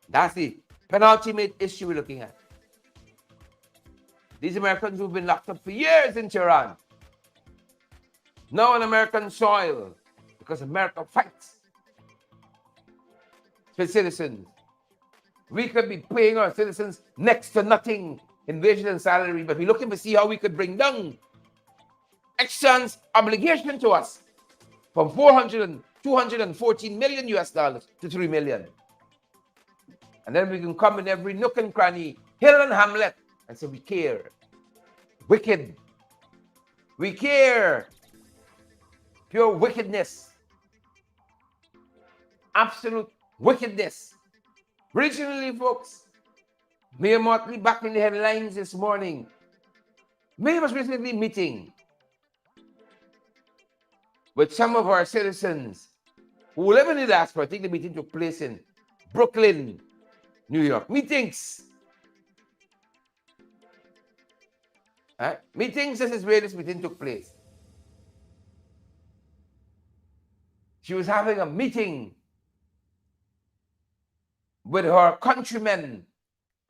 That's the penultimate issue we're looking at. These Americans who've been locked up for years in Tehran, now on American soil, because America fights for citizens. We could be paying our citizens next to nothing in wages and salary, but we're looking to see how we could bring down Exxon's obligation to us from 214 million US dollars to 3 million. And then we can come in every nook and cranny, hill and hamlet, and say we care. Wicked. We care. Pure wickedness. Absolute wickedness. Regionally, folks, Mayor Motley back in the headlines this morning. Mayor was recently meeting with some of our citizens who live in the diaspora. I think the meeting took place in Brooklyn, New York. Meetings. Meetings, this is where this meeting took place. She was having a meeting with her countrymen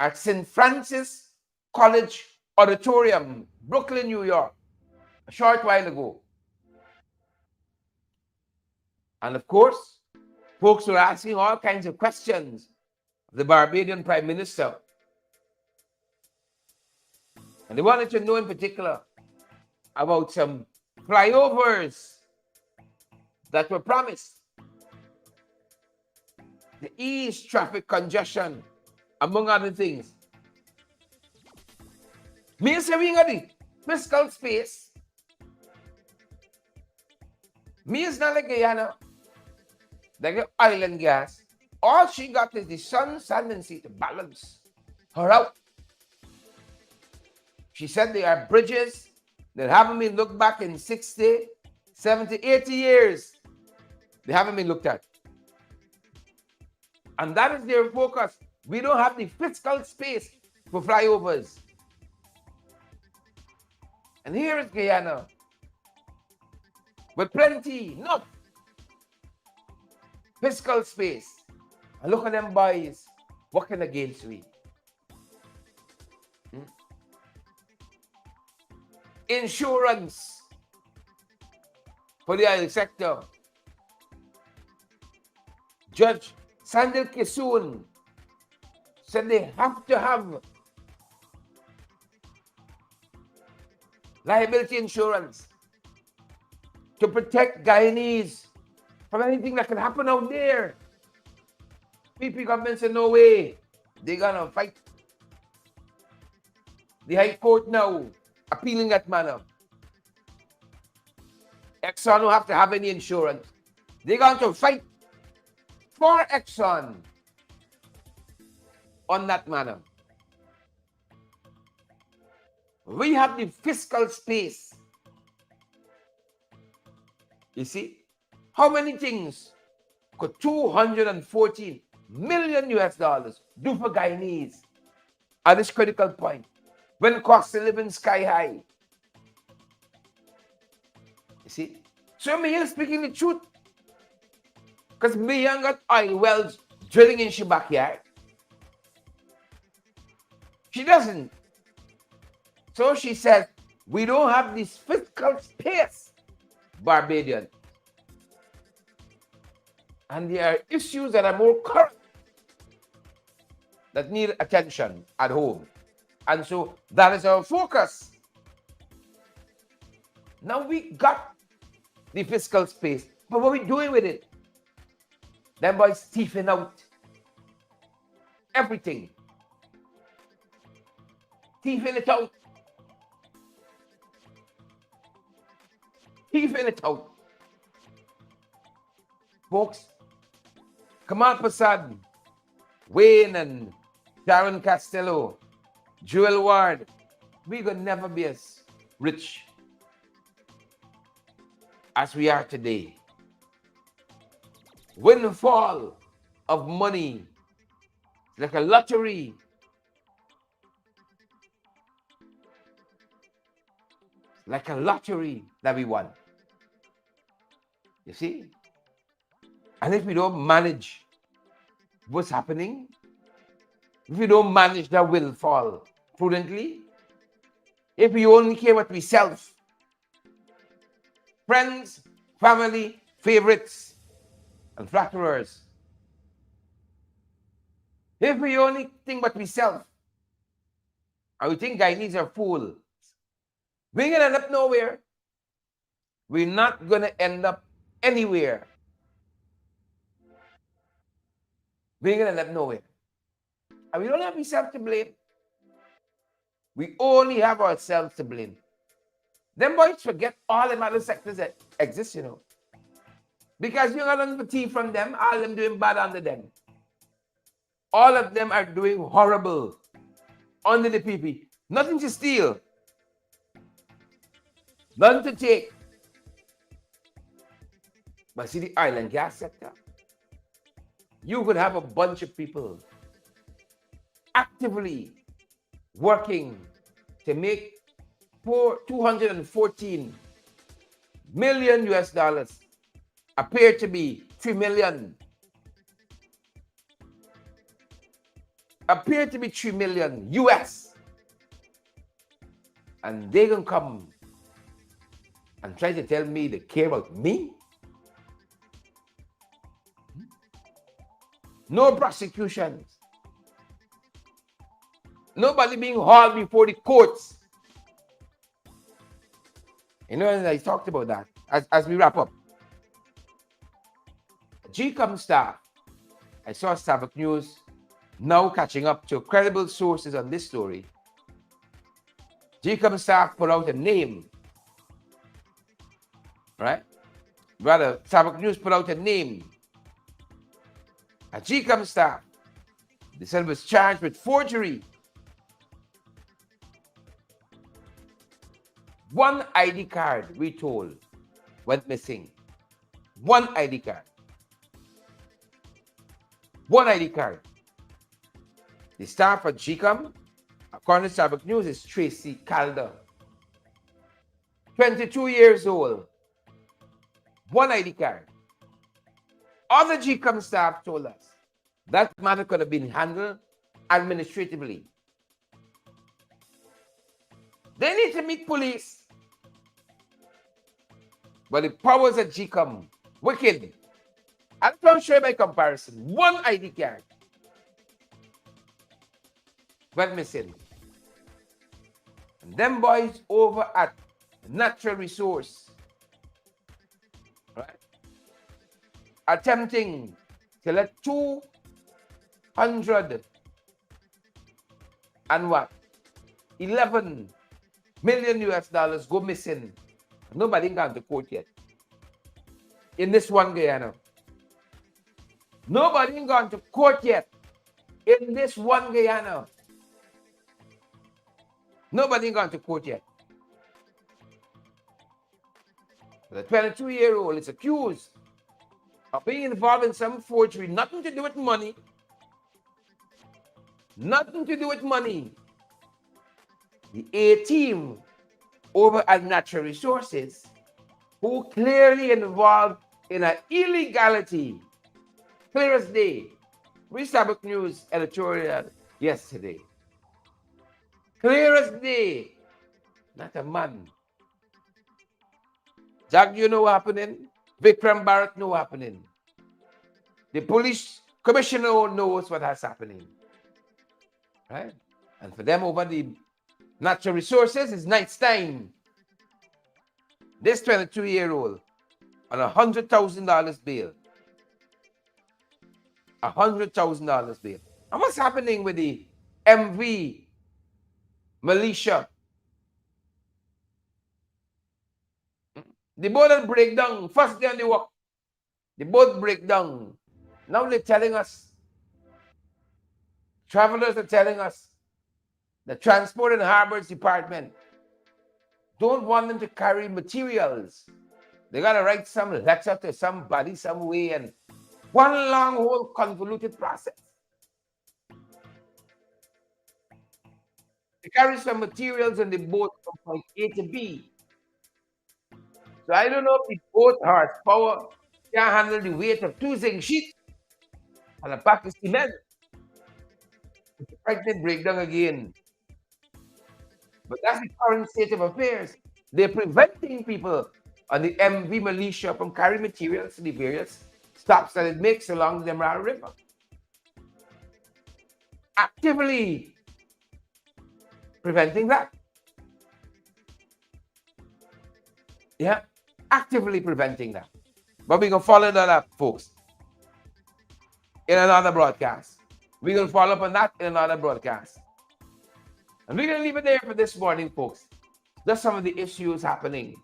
at St. Francis College Auditorium, Brooklyn, New York, a short while ago. And of course, folks were asking all kinds of questions of the Barbadian Prime Minister. And they wanted to know in particular about some flyovers that were promised. The ease traffic congestion, among other things. Me saying the fiscal space. Me is not like Guyana. They get oil and gas. All she got is the sun, sand, and sea to balance her out. She said there are bridges that haven't been looked back in 60, 70, 80 years. They haven't been looked at. And that is their focus. We don't have the fiscal space for flyovers. And here is Guyana with plenty, not fiscal space. And look at them boys working against we. Insurance for the oil sector. Judge Sandil Kisoon said they have to have liability insurance to protect Guyanese from anything that can happen out there. PP government said, no way, they're gonna fight. The High Court now appealing that manner. Exxon don't have to have any insurance. They're going to fight for Exxon on that manner. We have the fiscal space. You see, how many things could 214 million US dollars do for Guyanese at this critical point when cost of living sky high? You see, so me here speaking the truth, because me young got oil wells drilling in she backyard. She doesn't. So she says, we don't have this fiscal space, Barbadian. And there are issues that are more current that need attention at home. And so that is our focus. Now we got the fiscal space, but what are we doing with it? Them boys thieving out everything. Thieving it out. Thieving it out. Folks, Kamal Prasad, Wayne and Sharon Costello, Joel Ward, we could never be as rich as we are today. Windfall of money, like a lottery. Like a lottery that we won. You see? And if we don't manage what's happening, if we don't manage the windfall prudently, if we only care what we self, friends, family, favorites, and flatterers, if we only think what we self, and we think Guyanese are fools, we're going to end up nowhere. We're not going to end up anywhere. We're going to end up nowhere. And we don't have ourselves to blame. We only have ourselves to blame. Them boys forget all the other sectors that exist, you know. Because you got nothing to tea from them, all of them doing bad under them. All of them are doing horrible under the PP. Nothing to steal. None to take. But see the oil and gas sector? You could have a bunch of people actively working to make 214 million US dollars appear to be 3 million. Appear to be 3 million US. And they can come and try to tell me they care about me? No prosecutions. Nobody being hauled before the courts. You know, and I talked about that as we wrap up. GCOM staff, I saw Savak News now catching up to credible sources on this story. GCOM staff put out a name, right? Rather, Savak News put out a name. A GCOM staff, they said, was charged with forgery. One ID card, we told, went missing. One ID card. one ID card. The staff at GCOM, according to Starbucks News, is Tracy Calder. 22 years old. One ID card. Other GCOM staff told us that matter could have been handled administratively. They need to meet police. But the powers at GCOM, wicked. I'm going to show you by comparison. One ID card went missing. And them boys over at Natural Resource, right, attempting to let 200 and what? 11 million US dollars go missing. Nobody gone to court yet. In this one Guyana. Nobody gone to court yet. In this one Guyana. Nobody gone to court yet. The 22-year-old is accused of being involved in some forgery. Nothing to do with money. Nothing to do with money. The A team over at Natural Resources, who clearly involved in an illegality, clear as day. Read Starbucks News editorial yesterday. Clear as day. Not a man. Jack, you know what happening? Vikram Bharat know what happening. The police commissioner knows what has happening. Right? And for them over the Natural Resources, it's night's time. This 22-year-old on $100,000 bail. $100,000 bail. And what's happening with the MV militia? The boat break down. First day on the work, the boat break down. Now they're telling us, travelers are telling us, the Transport and Harbors Department don't want them to carry materials. They got to write some letter to somebody some way, and one long, whole convoluted process. They carry some materials on the boat from point A to B. So I don't know if the boat horsepower can handle the weight of 2 zinc sheets and a pack of cement. It's a pregnant breakdown again. But that's the current state of affairs. They're preventing people on the MV militia from carrying materials to the various stops that it makes along the Demerara River. Actively preventing that. Yeah, actively preventing that. But we're going to follow that up, folks, in another broadcast. We're going to follow up on that in another broadcast. And we're going to leave it there for this morning, folks. Just some of the issues happening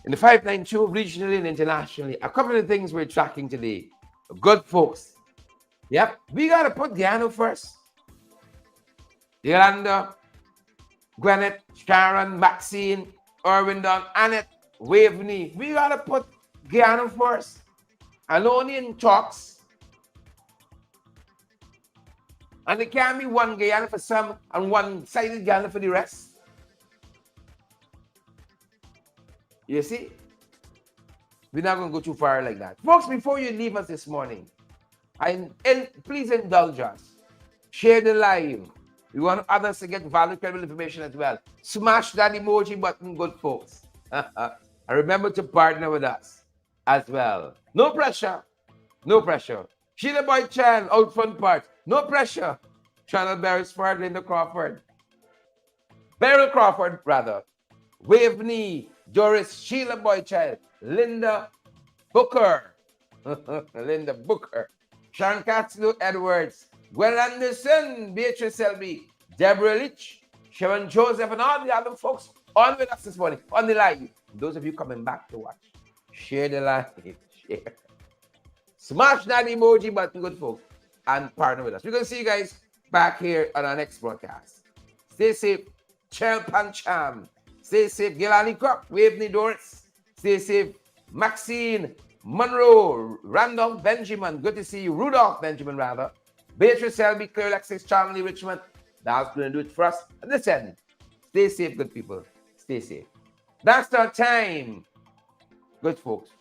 in the 592, regionally and internationally. A couple of things we're tracking today. Good, folks. Yep, we got to put Guyana first. Yolanda, Gwyneth, Sharon, Maxine, Irwin, Don, Annette, Waveney. We got to put Guyana first. And only in talks. And it can't be one Guyana for some and one-sided Guyana for the rest. You see? We're not going to go too far like that. Folks, before you leave us this morning, please indulge us. Share the live. We want others to get valuable information as well. Smash that emoji button, good folks. And remember to partner with us as well. No pressure. No pressure. Sheila Boy Chan, out front part. No pressure. Channel Beresford, Linda Crawford. Beryl Crawford, rather. Waveney, Doris, Sheila Boy Child, Linda Booker. Linda Booker. Sean Katzlu Edwards. Gwen Anderson, Beatrice Selby, Deborah Leach, Sharon Joseph, and all the other folks on with us this morning, on the live. Those of you coming back to watch, share the live. Share. Smash that emoji button, good folks, and partner with us. We're going to see you guys back here on our next broadcast. Stay safe. Chel Pancham. Stay safe. Gilani Krok. Waveney Doris. Stay safe. Maxine. Monroe, Randolph Benjamin, good to see you. Rudolph Benjamin, rather. Beatrice Selby, Clear Alexis, Charlie Richmond. That's going to do it for us. And listen, stay safe, good people. Stay safe. That's our time, good folks.